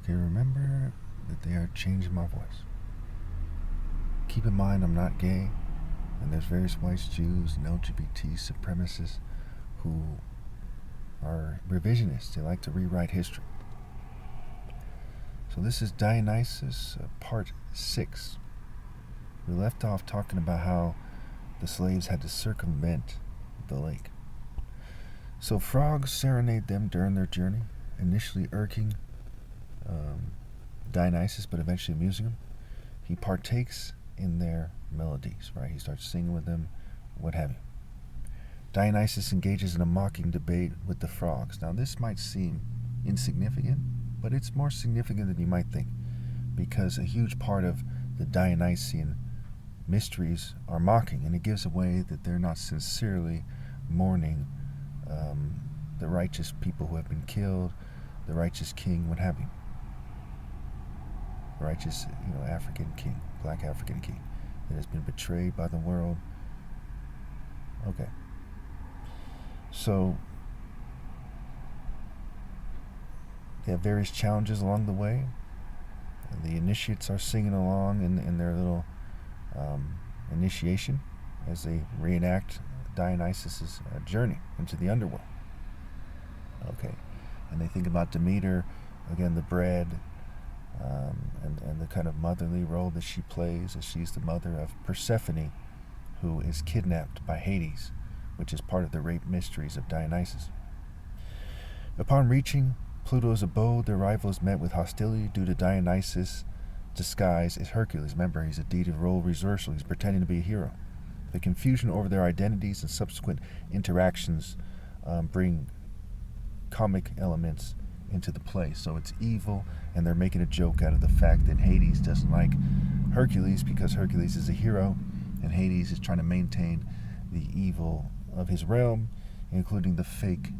Okay, remember that they are changing my voice. Keep in mind I'm not gay, and there's various whites, Jews, and LGBT supremacists who are revisionists. They like to rewrite history. So this is Dionysus, part 6. We left off talking about how the slaves had to circumvent the lake. So frogs serenade them during their journey, initially irking Dionysus, but eventually amusing him. He partakes in their melodies, right? He starts singing with them, what have you. Dionysus engages in a mocking debate with the frogs. Now, this might seem insignificant, but it's more significant than you might think, because a huge part of the Dionysian mysteries are mocking, and it gives away that they're not sincerely mourning the righteous people who have been killed, the righteous king, what have you. The righteous, African king, black African king, that has been betrayed by the world. Okay. So they have various challenges along the way. The initiates are singing along in their little initiation as they reenact Dionysus' journey into the underworld. Okay, and they think about Demeter, again, the bread, and the kind of motherly role that she plays, as she's the mother of Persephone, who is kidnapped by Hades, which is part of the rape mysteries of Dionysus. Upon reaching Pluto's abode, their rival is met with hostility due to Dionysus' disguise as Hercules. Remember, he's a deed of role reversal. He's pretending to be a hero. The confusion over their identities and subsequent interactions bring comic elements into the play. So it's evil, and they're making a joke out of the fact that Hades doesn't like Hercules because Hercules is a hero, and Hades is trying to maintain the evil of his realm, including the fake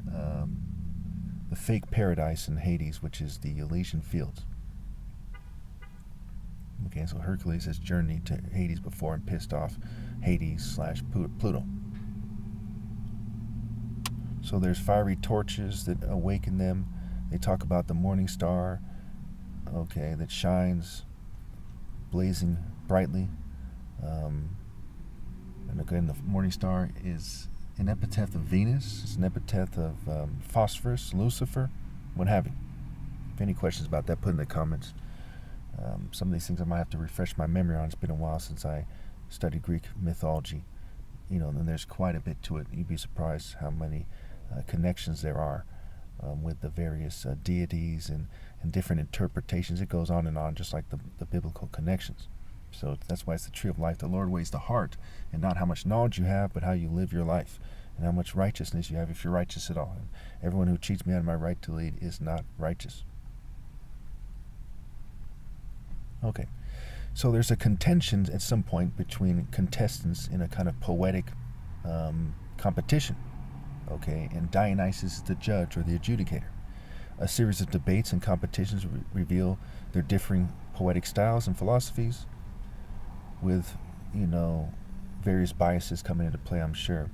paradise in Hades, which is the Elysian Fields. Okay, so Hercules has journeyed to Hades before and pissed off Hades/Pluto. So there's fiery torches that awaken them. They talk about the morning star, okay, that shines, blazing brightly. And again, the morning star is an epithet of Venus. It's an epithet of Phosphorus, Lucifer, what have you. If any questions about that, put in the comments. Some of these things I might have to refresh my memory on. It's been a while since I studied Greek mythology. And there's quite a bit to it. You'd be surprised how many connections there are with the various deities and different interpretations. It goes on and on, just like the biblical connections. So that's why it's the tree of life. The Lord weighs the heart, and not how much knowledge you have, but how you live your life, and how much righteousness you have, if you're righteous at all. And everyone who cheats me out of my right to lead is not righteous. Okay, so there's a contention at some point between contestants in a kind of poetic competition. Okay, and Dionysus is the judge or the adjudicator. A series of debates and competitions reveal their differing poetic styles and philosophies, with various biases coming into play, I'm sure.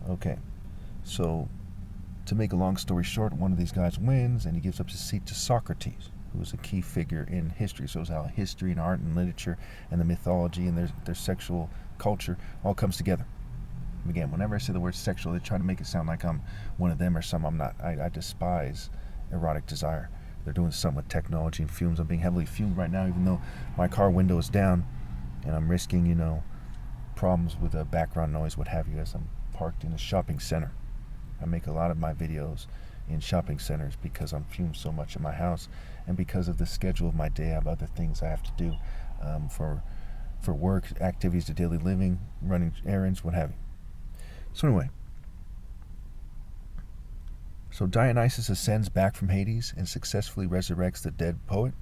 Okay, so to make a long story short, one of these guys wins, and he gives up his seat to Socrates, who is a key figure in history. So it's how history and art and literature and the mythology and their sexual culture all comes together. Again, whenever I say the word sexual, they try to make it sound like I'm one of them or some. I'm not. I despise erotic desire. They're doing something with technology and fumes. I'm being heavily fumed right now, even though my car window is down, and I'm risking, problems with background noise, what have you, as I'm parked in a shopping center. I make a lot of my videos in shopping centers because I'm fumed so much in my house, and because of the schedule of my day. I have other things I have to do for work, activities to daily living, running errands, what have you. So anyway, so Dionysus ascends back from Hades and successfully resurrects the dead poet.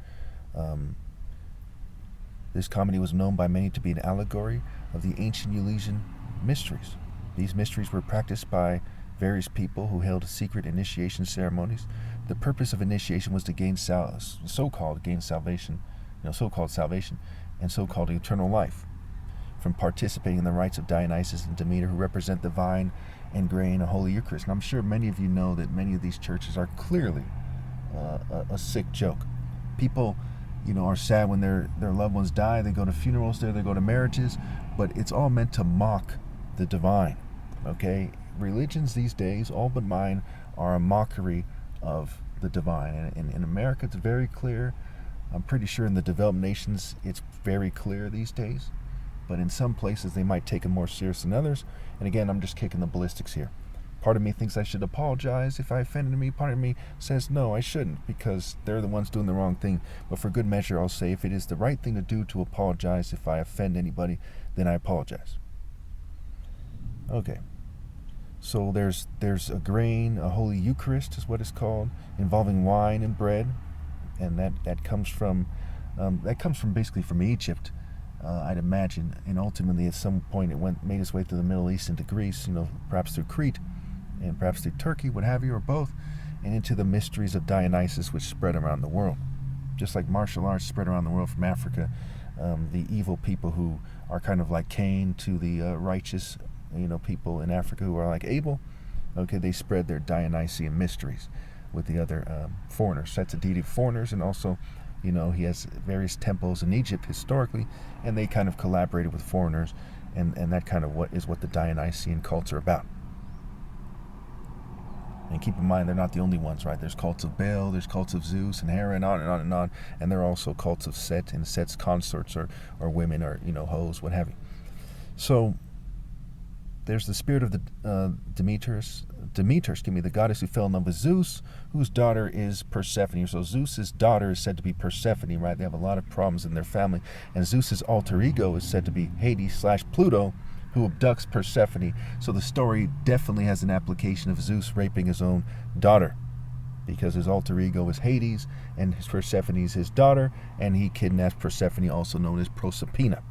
This comedy was known by many to be an allegory of the ancient Elysian mysteries. These mysteries were practiced by various people who held secret initiation ceremonies. The purpose of initiation was to gain so-called salvation, so-called salvation, and so-called eternal life from participating in the rites of Dionysus and Demeter, who represent the vine and grain, a holy Eucharist. And I'm sure many of you know that many of these churches are clearly a sick joke. People, are sad when their loved ones die. They go to funerals there, they go to marriages, but it's all meant to mock the divine. Okay, religions these days, all but mine, are a mockery of the divine. And in America, it's very clear. I'm pretty sure in the developed nations, it's very clear these days. But in some places, they might take it more serious than others. And again, I'm just kicking the ballistics here. Part of me thinks I should apologize if I offended me. Part of me says, no, I shouldn't, because they're the ones doing the wrong thing. But for good measure, I'll say if it is the right thing to do to apologize if I offend anybody, then I apologize. Okay. So there's a grain, a holy Eucharist is what it's called, involving wine and bread. And that comes from basically from Egypt, I'd imagine. And ultimately, at some point, it made its way through the Middle East into Greece, perhaps through Crete, and perhaps through Turkey, what have you, or both, and into the mysteries of Dionysus, which spread around the world. Just like martial arts spread around the world from Africa, the evil people who are kind of like Cain to the righteous, people in Africa who are like Abel, okay, they spread their Dionysian mysteries with the other foreigners. That's a deity of foreigners, and also, he has various temples in Egypt historically, and they kind of collaborated with foreigners, and that kind of what the Dionysian cults are about. And keep in mind, they're not the only ones, right? There's cults of Baal, there's cults of Zeus and Hera, and on and on and on. And there are also cults of Set and Set's consorts or women or, hoes, what have you. So there's the spirit of the Demeter, the goddess who fell in love with Zeus, whose daughter is Persephone. So Zeus's daughter is said to be Persephone, right? They have a lot of problems in their family. And Zeus's alter ego is said to be Hades/Pluto, who abducts Persephone. So the story definitely has an application of Zeus raping his own daughter, because his alter ego is Hades, and Persephone is his daughter, and he kidnaps Persephone, also known as Proserpina,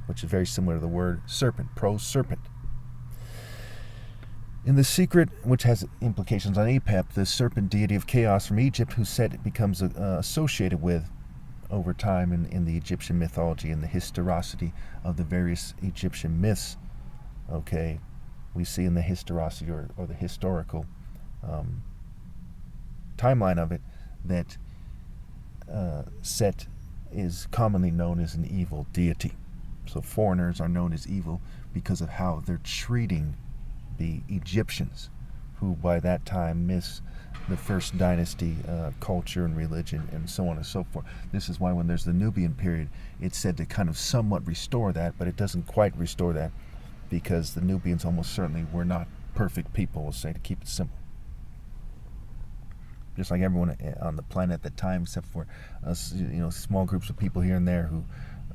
which is very similar to the word serpent, pro-serpent. In the secret, which has implications on Apep, the serpent deity of chaos from Egypt, who Set becomes associated with over time in the Egyptian mythology and the historicity of the various Egyptian myths. Okay, we see in the historicity or the historical timeline of it that Set is commonly known as an evil deity. So foreigners are known as evil because of how they're treating the Egyptians, who by that time miss the first dynasty culture and religion and so on and so forth. This is why when there's the Nubian period, it's said to kind of somewhat restore that, but it doesn't quite restore that, because the Nubians almost certainly were not perfect people, we'll say, to keep it simple. Just like everyone on the planet at the time, except for small groups of people here and there who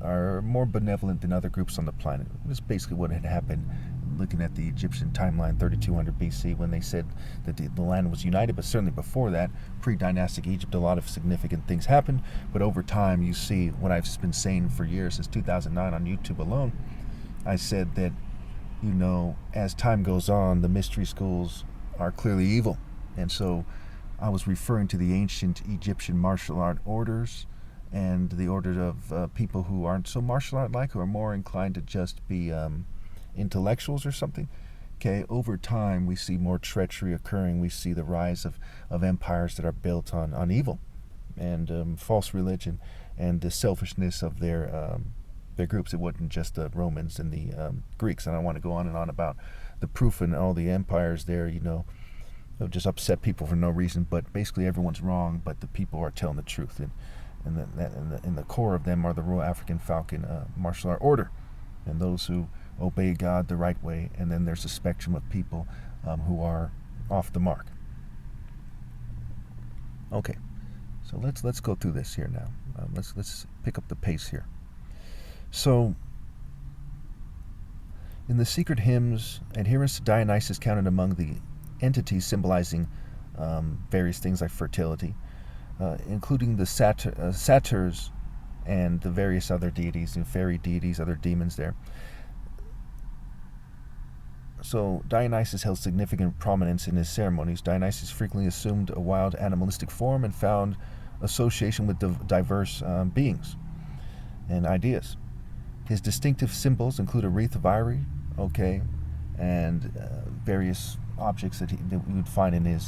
are more benevolent than other groups on the planet. This is basically what had happened looking at the Egyptian timeline, 3200 BC, when they said that the land was united. But certainly before that, pre-dynastic Egypt, a lot of significant things happened. But over time, you see what I've been saying for years, since 2009 on YouTube alone. I said that, as time goes on, the mystery schools are clearly evil. And so I was referring to the ancient Egyptian martial art orders, and the orders of people who aren't so martial art-like, who are more inclined to just be intellectuals or something. Okay, over time we see more treachery occurring. We see the rise of empires that are built on evil and false religion and the selfishness of their groups. It wasn't just the Romans and the Greeks. And I want to go on and on about the proof in all the empires there, they'll just upset people for no reason. But basically everyone's wrong, but the people are telling the truth. And the core of them are the Royal African Falcon martial art order, and those who obey God the right way. And then there's a spectrum of people who are off the mark. Okay, so let's go through this here now. Let's pick up the pace here. So, in the secret hymns, adherents to Dionysus counted among the entities symbolizing various things like fertility, including the satyrs and the various other deities and fairy deities, other demons there. So Dionysus held significant prominence in his ceremonies. Dionysus frequently assumed a wild animalistic form and found association with diverse beings and ideas. His distinctive symbols include a wreath of ivory, and various objects that we would find in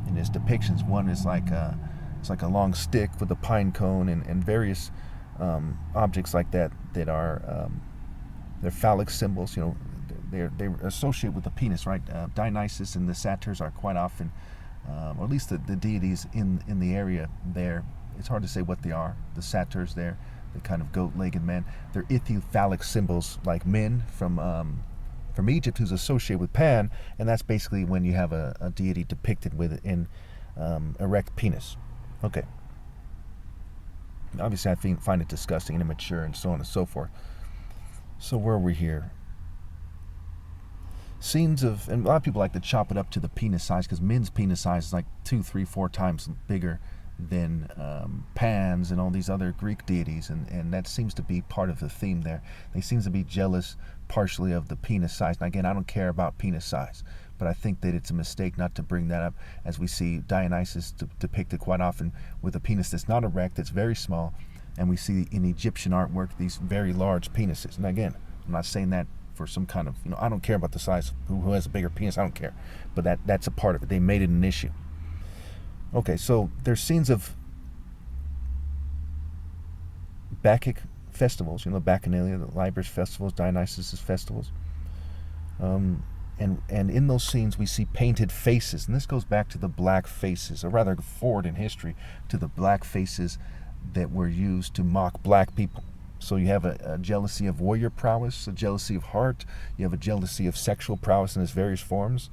in his depictions. One is it's like a long stick with a pine cone and various objects like that are they're phallic symbols. They're associated with the penis, right? Dionysus and the satyrs are quite often, or at least the deities in the area there. It's hard to say what they are. The satyrs there, the kind of goat-legged men, they're phallic symbols like men from Egypt, who's associated with Pan, and that's basically when you have a deity depicted with an erect penis. Okay. Obviously, I find it disgusting and immature and so on and so forth. So where are we here? Scenes of, and a lot of people like to chop it up to the penis size, because men's penis size is like 2, 3, 4 times bigger than Pan's and all these other Greek deities, and that seems to be part of the theme there. They seem to be jealous partially of the penis size. And again, I don't care about penis size, but I think that it's a mistake not to bring that up, as we see Dionysus depicted quite often with a penis that's not erect, that's very small, and we see in Egyptian artwork these very large penises. And again, I'm not saying that for some kind of, I don't care about the size, who has a bigger penis, I don't care, but that's a part of it. They made it an issue. Okay, so there's scenes of Bacchic festivals, Bacchanalia, the Liber festivals, Dionysus' festivals. And in those scenes we see painted faces, and this goes back to the black faces, or rather forward in history to the black faces that were used to mock black people. So you have a jealousy of warrior prowess, a jealousy of heart, you have a jealousy of sexual prowess in its various forms,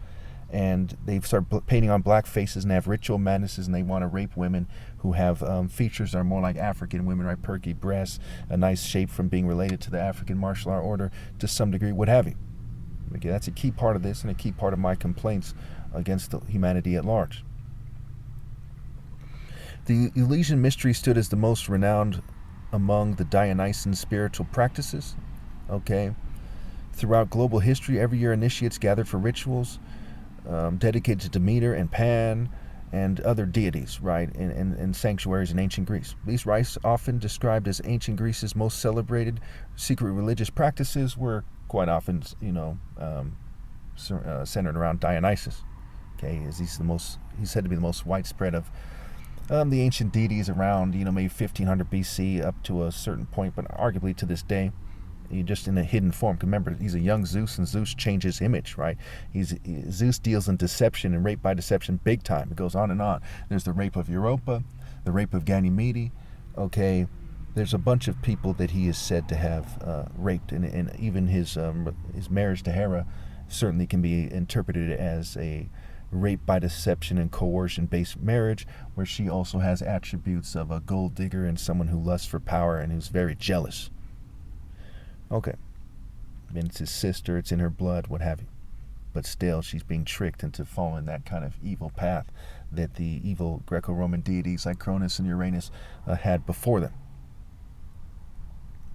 and they start painting on black faces and have ritual madnesses, and they want to rape women who have features that are more like African women, right? Perky breasts, a nice shape from being related to the African martial art order to some degree, what have you. Okay, that's a key part of this and a key part of my complaints against humanity at large. The Eleusinian mystery stood as the most renowned among the Dionysian spiritual practices. Okay, throughout global history, every year initiates gathered for rituals dedicated to Demeter and Pan and other deities, right, and sanctuaries in ancient Greece. These rites, often described as ancient Greece's most celebrated secret religious practices, were quite often, centered around Dionysus. Okay, as he's said to be the most widespread of the ancient deities around, maybe 1500 BC up to a certain point, but arguably to this day, just in a hidden form. Remember, he's a young Zeus, and Zeus changes image, right? Zeus deals in deception and rape by deception big time. It goes on and on. There's the rape of Europa, the rape of Ganymede. Okay, there's a bunch of people that he is said to have raped, and even his marriage to Hera certainly can be interpreted as a rape by deception and coercion-based marriage, where she also has attributes of a gold digger and someone who lusts for power and who's very jealous. Okay, and it's his sister, it's in her blood, what have you. But still, she's being tricked into following that kind of evil path that the evil Greco-Roman deities like Cronus and Uranus had before them.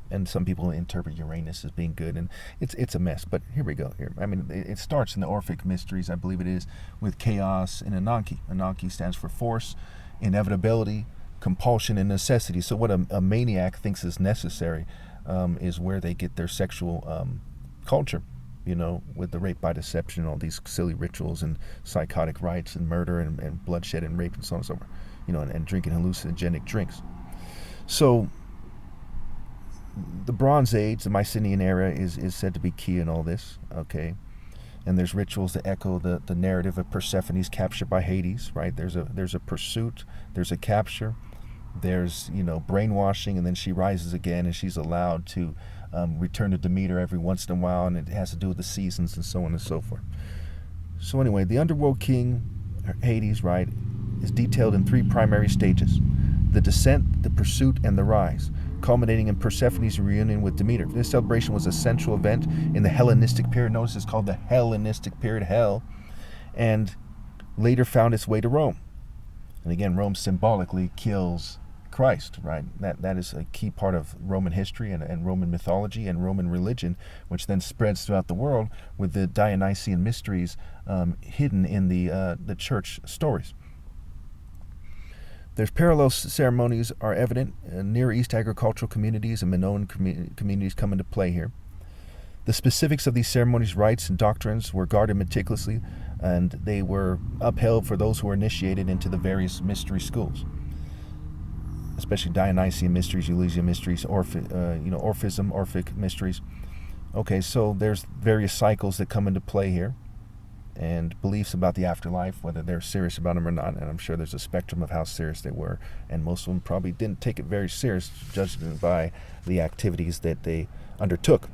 And some people interpret Uranus as being good, and it's a mess. But here we go. I mean, it starts in the Orphic Mysteries, I believe it is, with chaos and Ananke. Ananke stands for force, inevitability, compulsion, and necessity. So what a maniac thinks is necessary is where they get their sexual culture, with the rape by deception, all these silly rituals and psychotic rites and murder and bloodshed and rape and so on and so forth, and drinking hallucinogenic drinks. So the Bronze Age, the Mycenaean era, is said to be key in all this, okay? And there's rituals that echo the narrative of Persephone's capture by Hades, right? There's a pursuit, there's a capture, there's, brainwashing, and then she rises again, and she's allowed to return to Demeter every once in a while, and it has to do with the seasons and so on and so forth. So anyway, the underworld king, Hades, right, is detailed in 3 primary stages: the descent, the pursuit, and the rise, culminating in Persephone's reunion with Demeter. This celebration was a central event in the Hellenistic period. Notice it's called the Hellenistic period, hell, and later found its way to Rome. And again, Rome symbolically kills Christ, right? That is a key part of Roman history and Roman mythology and Roman religion, which then spreads throughout the world with the Dionysian mysteries hidden in the church stories. There's parallel ceremonies are evident. Near East agricultural communities and Minoan communities come into play here. The specifics of these ceremonies, rites, and doctrines were guarded meticulously and they were upheld for those who were initiated into the various mystery schools, especially Dionysian mysteries, Eleusinian mysteries, Orphic mysteries. Okay, so there's various cycles that come into play here, and beliefs about the afterlife, whether they're serious about them or not. And I'm sure there's a spectrum of how serious they were, and most of them probably didn't take it very serious, judging by the activities that they undertook.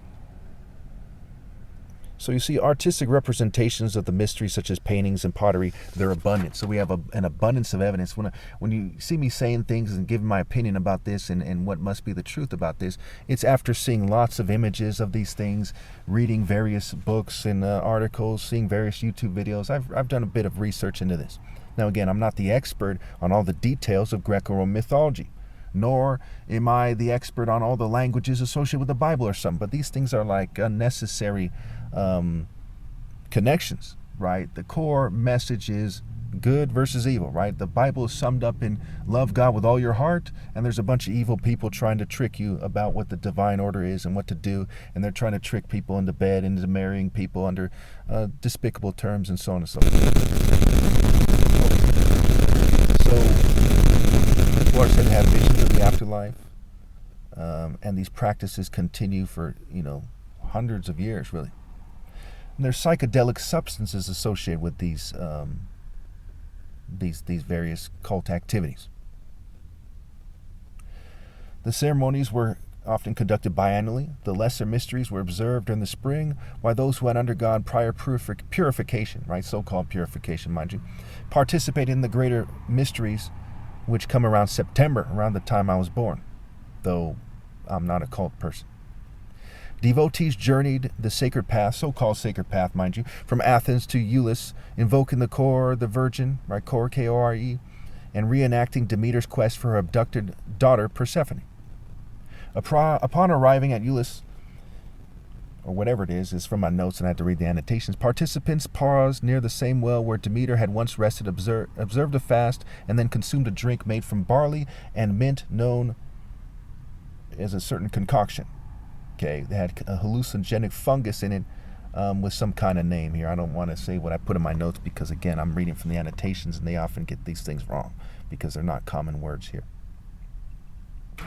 So you see, artistic representations of the mysteries, such as paintings and pottery, they're abundant. So we have an abundance of evidence. When you see me saying things and giving my opinion about this and what must be the truth about this, it's after seeing lots of images of these things, reading various books and articles, seeing various YouTube videos. I've done a bit of research into this. Now again, I'm not the expert on all the details of Greco-Roman mythology, nor am I the expert on all the languages associated with the Bible or something, but these things are like unnecessary connections, right? The core message is good versus evil, right? The Bible is summed up in love God with all your heart, and there's a bunch of evil people trying to trick you about what the divine order is and what to do, and they're trying to trick people into bed, into marrying people under despicable terms, and so on and so forth. So people are said to have visions of the afterlife, and these practices continue for hundreds of years, really. And there's psychedelic substances associated with these various cult activities. The ceremonies were often conducted biannually. The lesser mysteries were observed during the spring, while those who had undergone prior purification, right, so-called purification, mind you, participated in the greater mysteries, which come around September, around the time I was born, though I'm not a cult person. Devotees journeyed the sacred path, so-called sacred path, mind you, from Athens to Elis, invoking the Core, the Virgin, right, Core, K-O-R-E, and reenacting Demeter's quest for her abducted daughter, Persephone. Upon arriving at Elis, or whatever it is from my notes and I had to read the annotations, participants paused near the same well where Demeter had once rested, observed a fast, and then consumed a drink made from barley and mint known as a certain concoction. Okay, they had a hallucinogenic fungus in it with some kind of name here. I don't want to say what I put in my notes because, again, I'm reading from the annotations and they often get these things wrong because they're not common words here.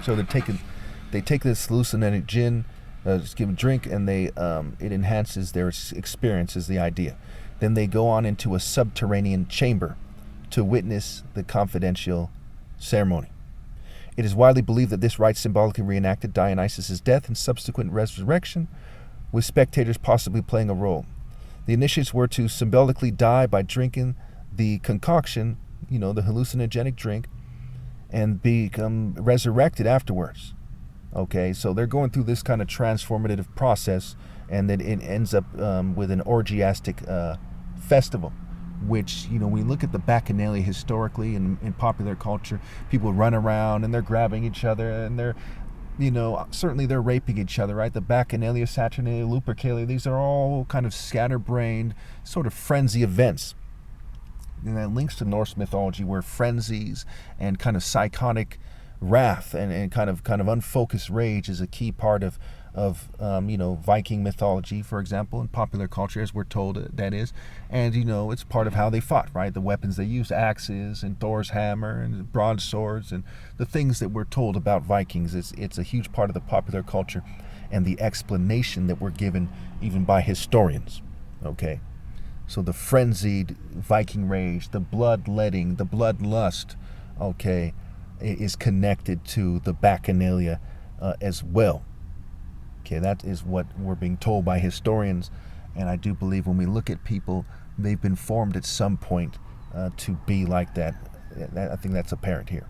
So they take this hallucinogenic gin, just give a drink, and it enhances their experience, is the idea. Then they go on into a subterranean chamber to witness the confidential ceremony. It is widely believed that this rite symbolically reenacted Dionysus' death and subsequent resurrection, with spectators possibly playing a role. The initiates were to symbolically die by drinking the concoction, the hallucinogenic drink, and become resurrected afterwards. Okay, so they're going through this kind of transformative process, and then it ends up with an orgiastic festival, which, we look at the Bacchanalia historically in popular culture, people run around and they're grabbing each other and they're, certainly they're raping each other, right? The Bacchanalia, Saturnalia, Lupercalia, these are all kind of scatterbrained sort of frenzy events. And that links to Norse mythology, where frenzies and kind of psychotic wrath and kind of unfocused rage is a key part of Viking mythology, for example, in popular culture, as we're told that is. And, it's part of how they fought, right? The weapons they used, axes and Thor's hammer and broadswords and the things that we're told about Vikings. It's a huge part of the popular culture and the explanation that we're given even by historians, okay? So the frenzied Viking rage, the bloodletting, the bloodlust, okay, is connected to the Bacchanalia as well. Okay, that is what we're being told by historians, and I do believe when we look at people, they've been formed at some point to be like that. I think that's apparent here.